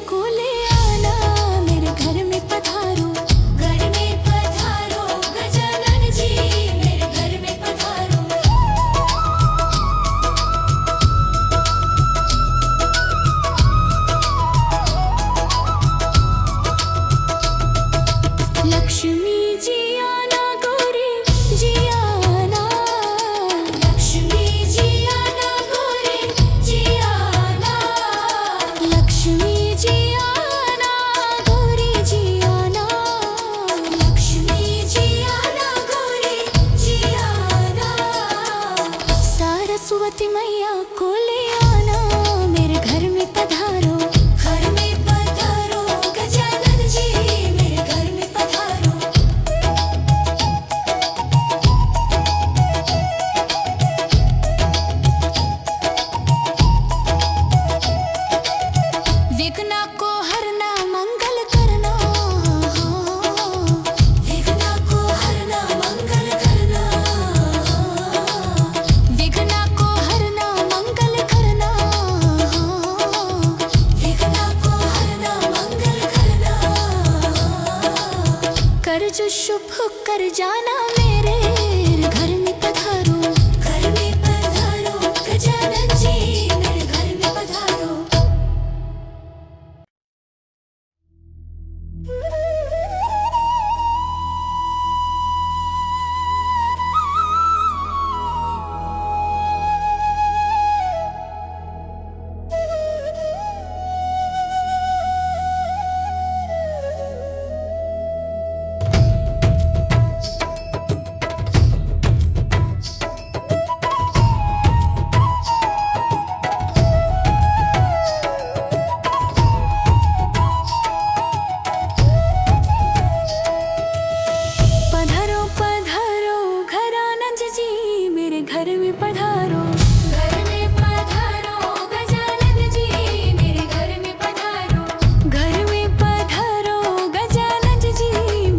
को ले आना, मेरे घर में पधारो, घर में पधारो, गजानन जी मेरे घर में पधारो। लक्ष्मी जी आना, गौरी जी आना, लक्ष्मी जी आना, गौरी जी आना, लक्ष्मी जी आना, गौरी जी आना, लक्ष्मी जी आना, गौरी जी आना। सरस्वती मैया को ले आना, मेरे घर में पधारो, घर में पधारो, गजानन जी मेरे घर में पधारो। विघ्न को हरना, मंगल करना, विघ्न को हरना, मंगल करना, विघ्न को हरना, मंगल करना, विघ्न को हरना, मंगल करना। कर्ज शुभ कर जाना, मेरे घर में पधारो, घर में पधारो, गजानन जी मेरे घर में पधारो। पधारो पधारो, घर आनंद जी मेरे घर में पधारो, घर में पधारो, गजानन जी मेरे घर में पधारो, घर में पधारो, गजानन जी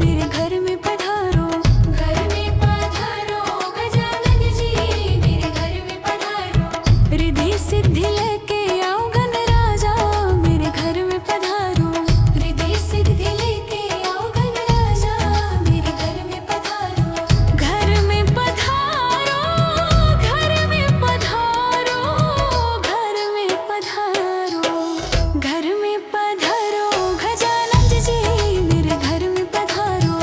मेरे घर में पधारो, घर में पधारो, गजानन जी मेरे घर में पधारो। रिद्धि सिद्धि लेके आओ गणराजा, मेरे घर में पधारो, रिद्धि सिद्धि लेके आओ गणराजा, मेरे घर में पधारो। घर में पधारो, घर में पधारो, घर में पधारो, घर में पधारो, गजानन जी मेरे घर में पधारो,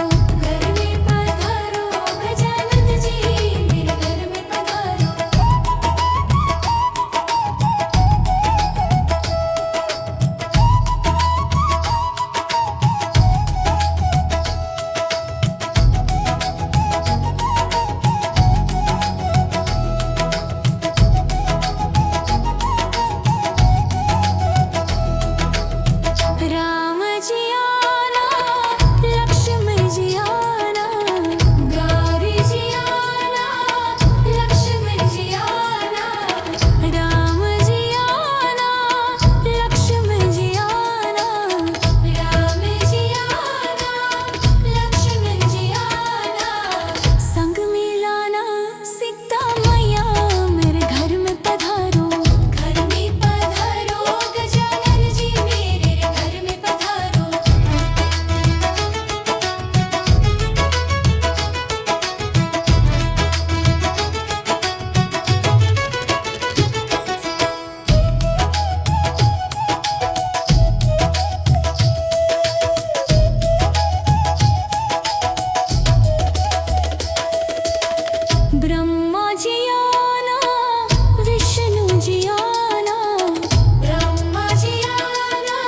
घर में पधारो, गजानन जी मेरे घर में पधारो। राम जी आना, लक्ष्मण जी आना, गौरी जी आना, लक्ष्मण जी आना, राम जी आना, लक्ष्मण जी आना, राम जी आना, लक्ष्मण जी आना। संग मिलाना, सीता मैया मेरे घर में पधारो, घर में पधारो, गजानन जी मेरे घर में पधारो। ब्रह्मा जी आना, विष्णु जी आना, ब्रह्मा जी आना,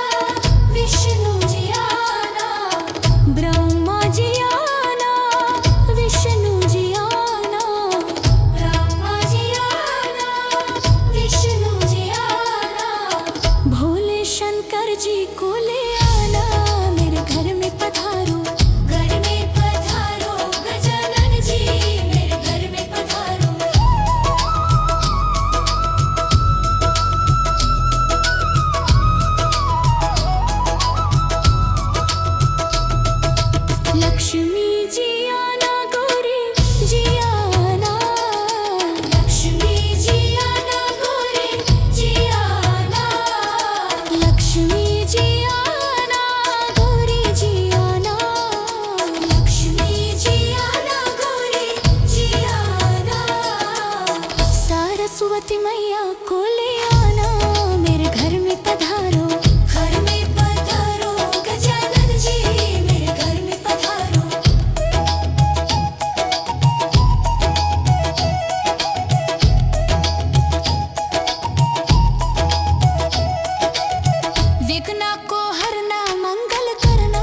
विष्णु जी आना, ब्रह्मा जी आना, विष्णु जी आना, ब्रह्मा जी आना, विष्णु जी आना। भोले शंकर जी को ले आना, मेरे घर में पधारो, घर में पधारो, गजानन जी मेरे घर में पधारो। लक्ष्मी जी आना, गौरी जी आना, लक्ष्मी जी आना, गौरी जी आना, लक्ष्मी जी विघ्ना को हरना मंगल करना,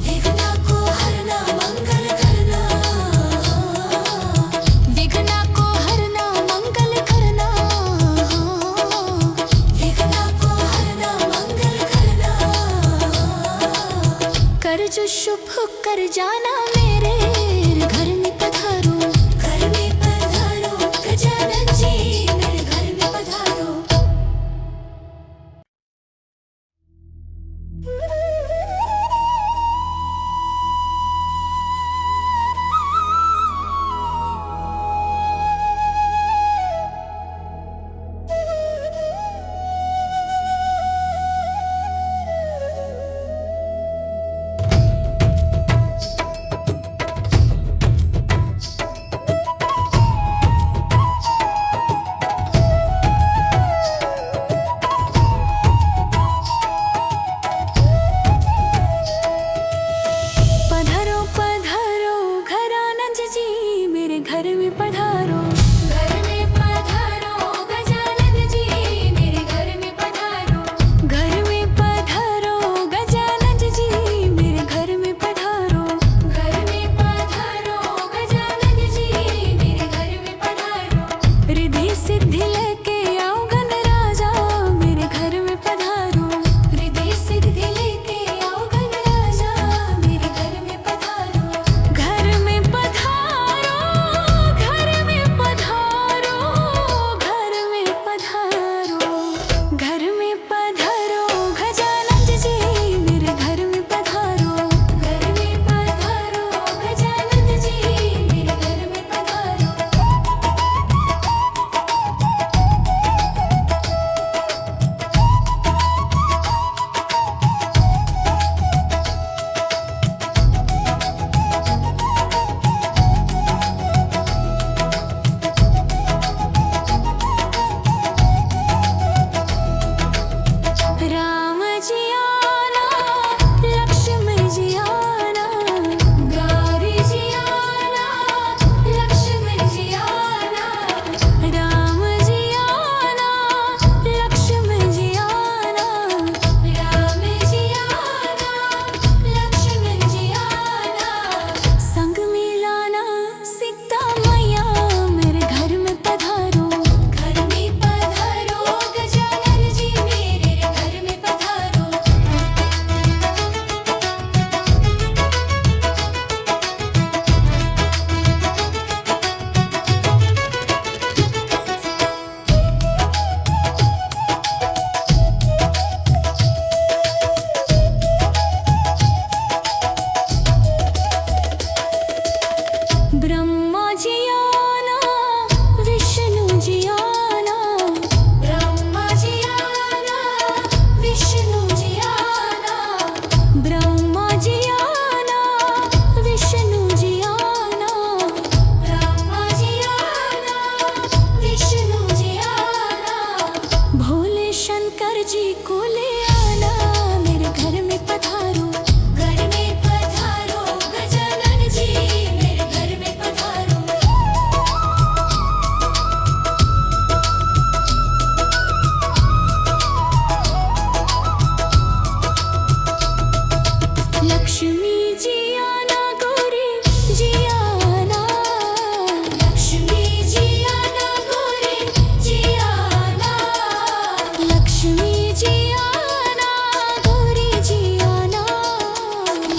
विघ्ना को हरना मंगल करना, विघ्ना को हरना मंगल करना, विघ्ना को हरना मंगल करना। कर जो शुभ कर जाना मेरे घर में पधारो, घर में पधारो गजानन जी मेरे घर में पधारो। घर में पधारो, घर में पधारो गजानन जी मेरे घर में पधारो, घर में पधारो गजानन जी मेरे घर में पधारो, घर में पधारो गजानन जी मेरे घर में पधारो। रिद्धि सिद्धि लेके आओ गणराजा मेरे घर में पधारो, रिद्धि सिद्धि लेके आओ गणराजा मेरे घर में पधारो। घर में पधारो, घर में पधारो, घर में पधारो, घर में पधारो गजानन जी मेरे घर में पधारो, घर में पधारो गजानन जी मेरे घर में पधारो। राम जी आना, लक्ष्मण जी आना, गौरी जी आना, लक्ष्मण जी आना, राम जी आना, लक्ष्मण जी आना, राम जी आना, लक्ष्मण जी आना। संग मिलाना सीता मैया मेरे घर में पधारो, घर में पधारो गजानन जी मेरे घर में पधारो। ब्रह्मा जी आना, विष्णु जी आना, ब्रह्मा जी आना, विष्णु जी आना, ब्रह्मा जी आना, विष्णु जी आना, ब्रह्मा जी आना, विष्णु जी आना। भोले शंकर जी को ले आना मेरे घर में पधारो, घर में पधारो गजानन जी मेरे घर में पधारो। लक्ष्मी जी आना, गौरी जी आना, लक्ष्मी जी आना, गौरी जी आना, लक्ष्मी जी आना, गौरी जी आना,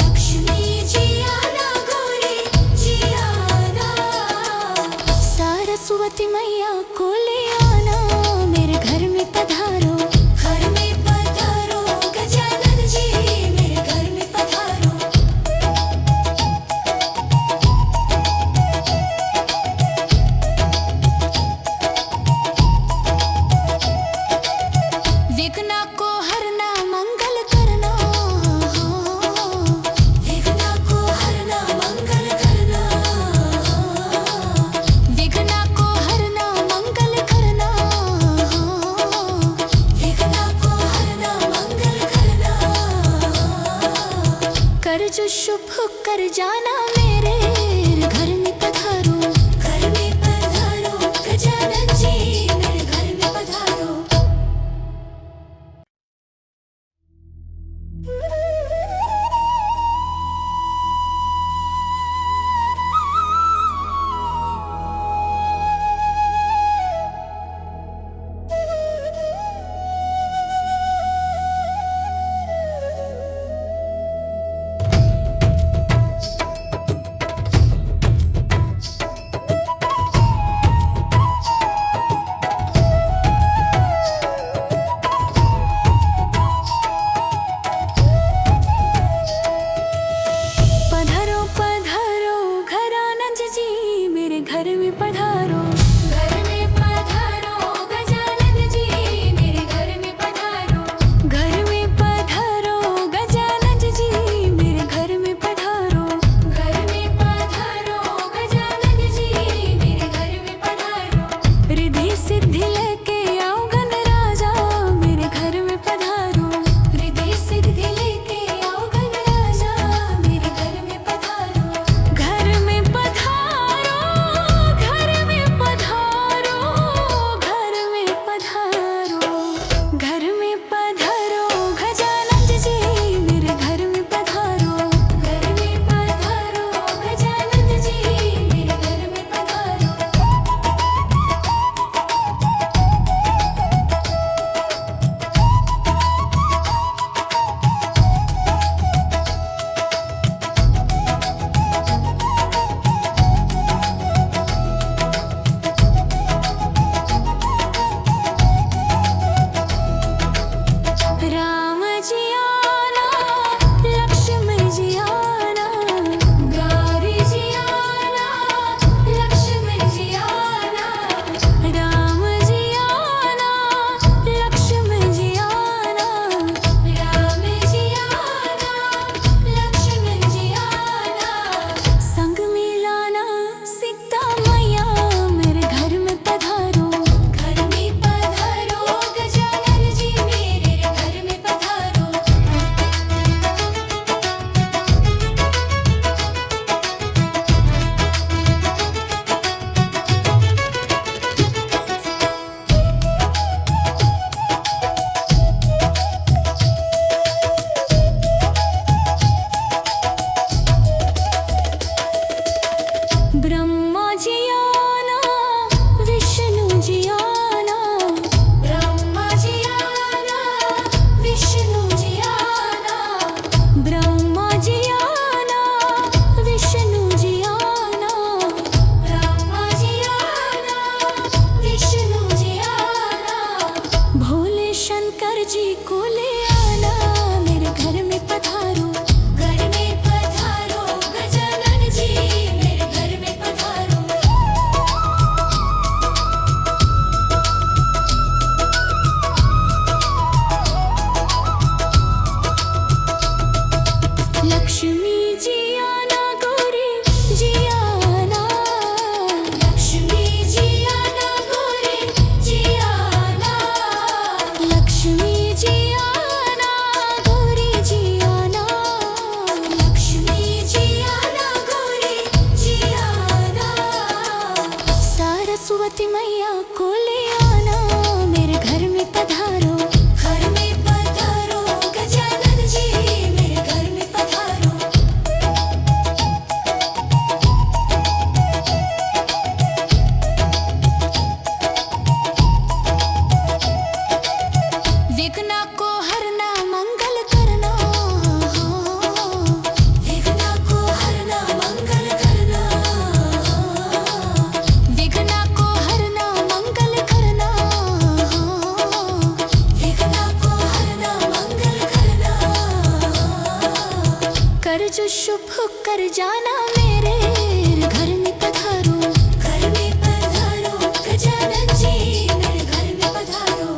लक्ष्मी जी आना, गौरी जी आना। सरस्वती मैया को ले आना मेरे घर में पधारो, घर में पधारो गजानन जी मेरे घर में पधारो। विघ्ना को हरना मंगल करना, विघ्ना को हरना मंगल करना, विघ्ना को हरना मंगल करना, विघ्ना को हरना मंगल करना। कर जो शुभ कर जाना मेरे घर में पधारो, घर में पधारो गजानन जी मेरे घर में पधारो। को ले आना, मेरे घर में पधारो। घर में पधारो गजानन जी, मेरे घर में पधारो। लक्ष्मी जी आना गौरी जी आना, लक्ष्मी जी आना गौरी जी आना, लक्ष्मी जी आना गौरी जी आना, लक्ष्मी जी आना गौरी जी आना। सरस्वती मैया को ले आना, मेरे घर में पधारो। घर में पधारो गजानन जी, मेरे घर में पधारो। विघ्न को हरना मंगल करना, विघ्न को हरना मंगल करना, विघ्न को हरना मंगल करना, विघ्न को हरना मंगल करना। कर जो शुभ कर जाना, मेरे घर में पधारो। घर में पधारो गजानन जी, मेरे घर में पधारो।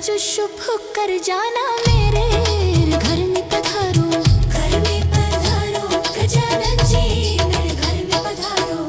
जो शुभ कर जाना मेरे घर में पधारो, घर में पधारो गजानन जी मेरे घर में पधारो।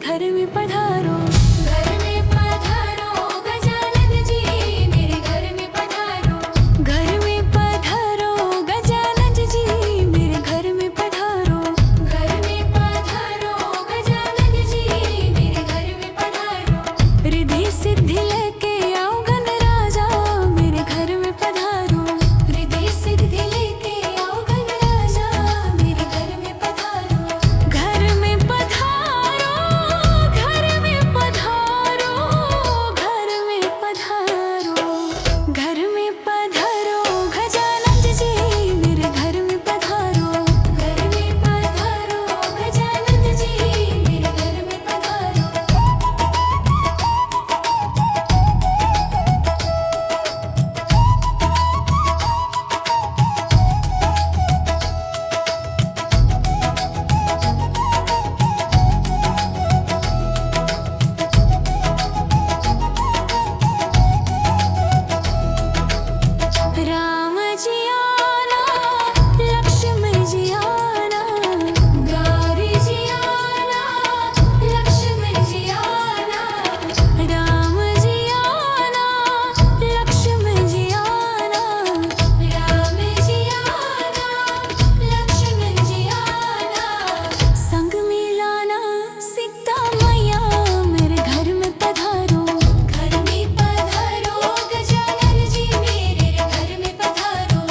घर में पधारो, घर में पधारो गजानन जी मेरे घर में पधारो, घर में पधारो गजानन जी मेरे घर में पधारो, घर में पधारो गजानन जी मेरे घर में पधारो। रिद्धि सिद्धि लेके आओ गणराजा मेरे घर में पधारो, रिद्धि सिद्धि लेके आओ गणराजा मेरे घर में पधारो। घर में पधारो, घर में पधारो, घर में पधारो, घर में पधारो गजानन जी मेरे घर में पधारो, घर में पधारो गजानन जी मेरे घर में पधारो। राम जी आना, लक्ष्मण जी आना, गौरी जी आना, लक्ष्मण जी आना, राम जी आना, लक्ष्मण जी आना, राम जी आना, लक्ष्मण जी आना। संग मिलाना सीता मैया मेरे घर में पधारो, घर में पधारो गजानन जी मेरे घर में पधारो।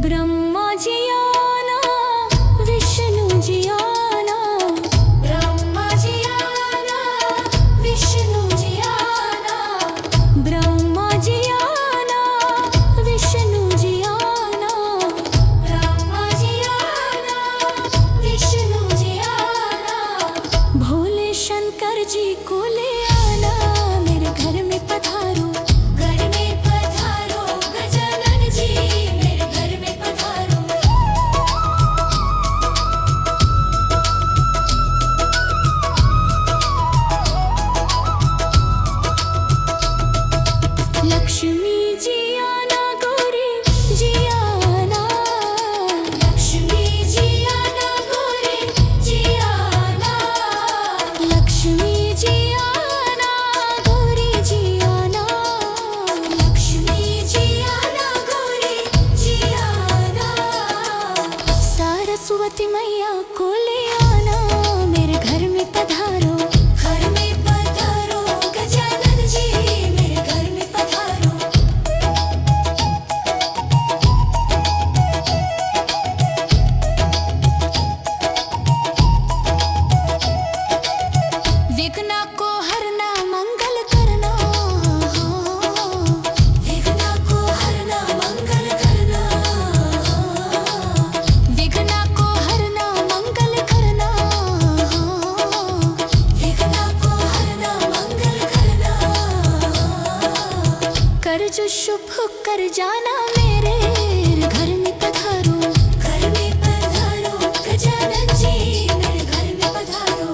ब्रह्मा जी आना, विष्णु जी आना, ब्रह्मा जी आना, विष्णु जी आना, ब्रह्मा जी आना, विष्णु जी आना, ब्रह्मा जी आना, विष्णु जी आना। भोले शंकर जी को ले आना मेरे घर में पधारो, घर में पधारो गजानन जी मेरे घर में पधारो। लक्ष्मी जी आना, गौरी जी आना, लक्ष्मी जी आना, गौरी जी आना, लक्ष्मी जी आना, गौरी जी आना, लक्ष्मी जी आना, गौरी जी आना। सरस्वती मैया को ले आना मेरे घर में पधारो, घर में पधारो गजानन जी मेरे घर में पधारो। विघ्न को हरना मंगल करना, विघ्न को हरना मंगल करना, विघ्न को हरना मंगल करना, विघ्न को हरना मंगल करना। कर जो शुभ कर जाना मेरे घर में पधारो, घर में पधारो गजानन जी मेरे घर में पधारो।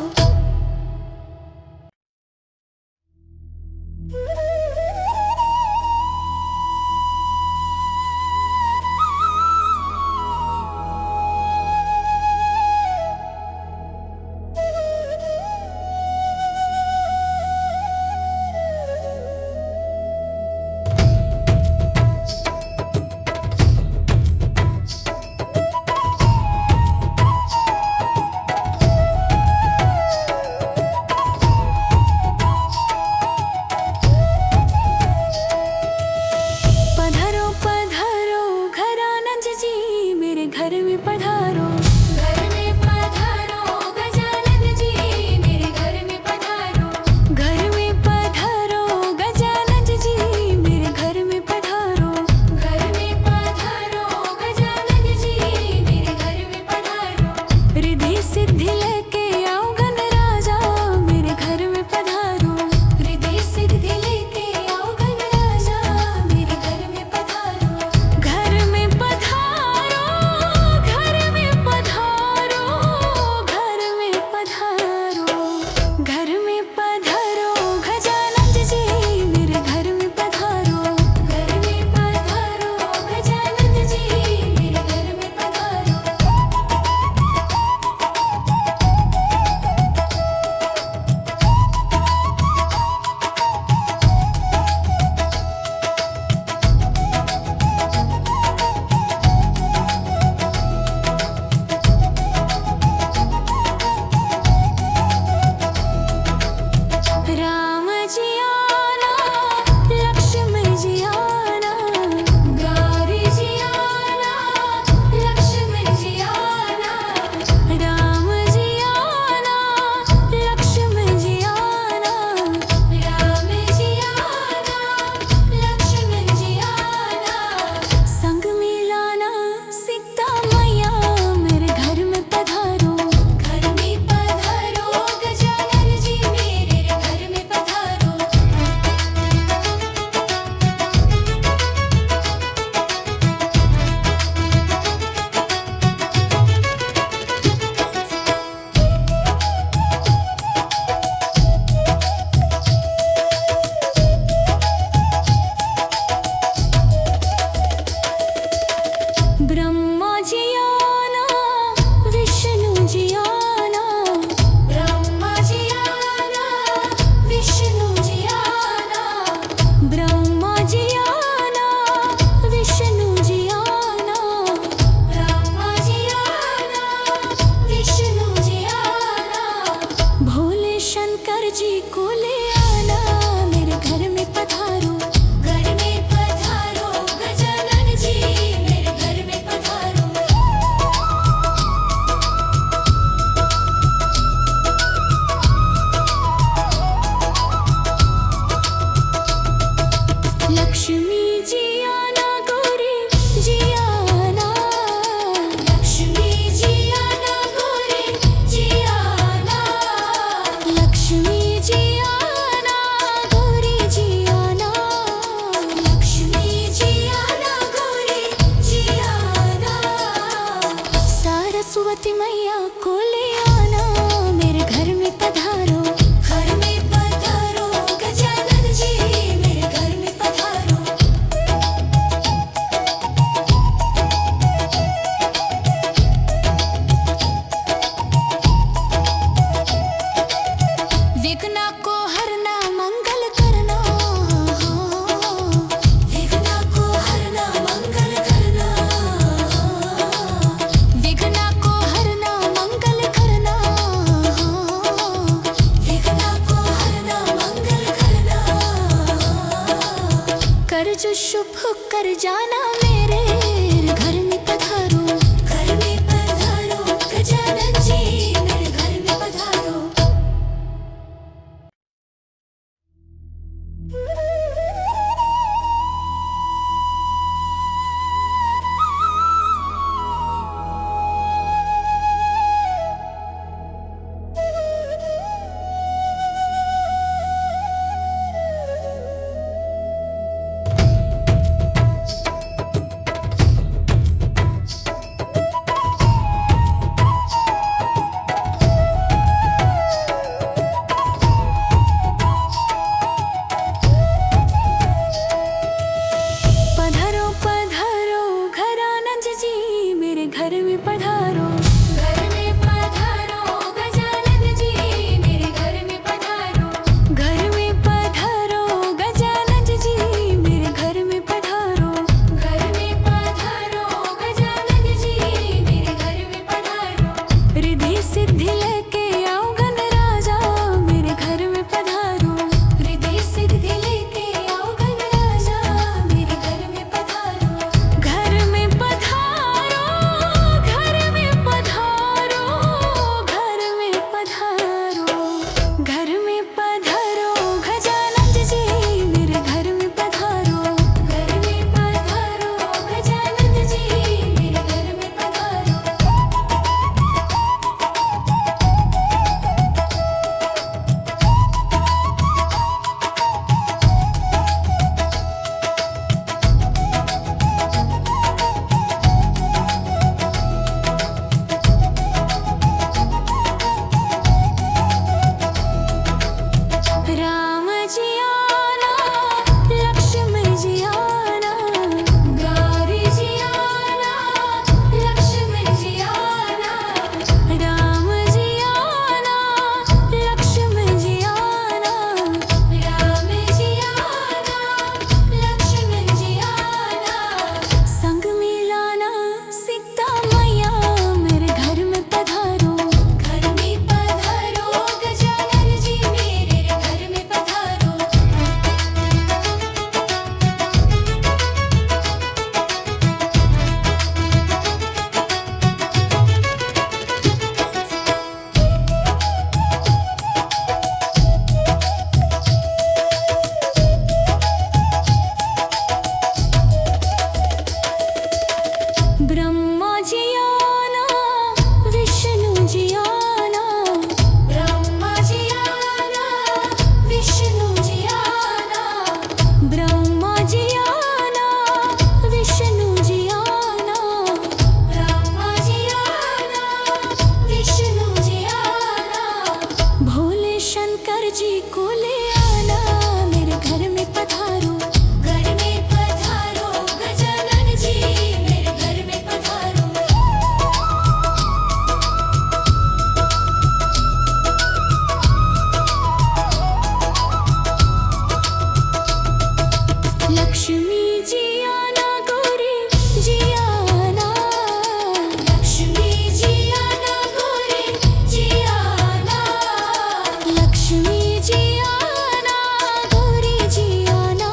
जो शुभ कर जाना मेरे घर में पधारो, घर में पधारो गजानन जी मेरे घर में पधारो। घर में पधारो, घर में पधारो गजानन जी मेरे घर में पधारो, घर में पधारो गजानन जी मेरे घर में पधारो, घर में पधारो गजानन जी मेरे घर में पधारो। रिद्धि सिद्धि लेके आओ गणराजा मेरे घर में पधारो, रिद्धि सिद्धि लेके आओ गणराजा मेरे घर में पधारो। घर में पधारो, घर में पधारो, घर में पधारो, घर में पधारो गजानन जी मेरे घर में पधारो, घर में पधारो गजानन जी मेरे घर में पधारो। राम जी आना, लक्ष्मण जी आना, गौरी जी आना, लक्ष्मण जी आना, राम जी आना, लक्ष्मण जी आना, राम जी आना, लक्ष्मण जी आना। संग मिलाना सीता मैया मेरे घर में पधारो, घर में पधारो गजानन जी मेरे घर में पधारो। ब्रह्मा जी आना, विष्णु जी आना, ब्रह्मा जी आना, विष्णु जी आना, ब्रह्मा जी आना, विष्णु जी आना, ब्रह्मा जी आना, विष्णु जी आना। भोले शंकर जी को ले आना मेरे घर में पधारो, घर में पधारो गजानन जी मेरे घर में पधारो। लक्ष्मी जी आना, गौरी जी आना, लक्ष्मी जी आना, गौरी जी आना, लक्ष्मी जी आना, गौरी जी आना,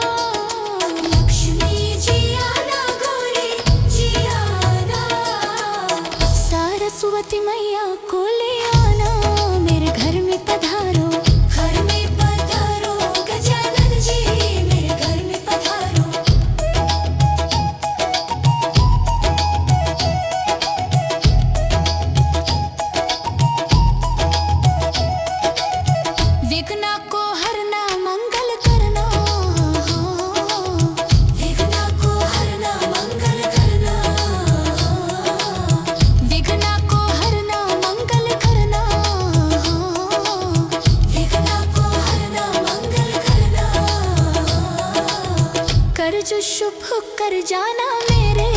लक्ष्मी जी आना, गौरी जी आना। सरस्वती मैया को ले आना मेरे घर में पधारो, घर में पधारो गजानन जी मेरे घर में पधारो। विघ्न को हरना मंगल करना, विघ्न को हरना मंगल करना, विघ्न को हरना मंगल करना, विघ्न को हरना मंगल करना। कर जो शुभ कर जाना मेरे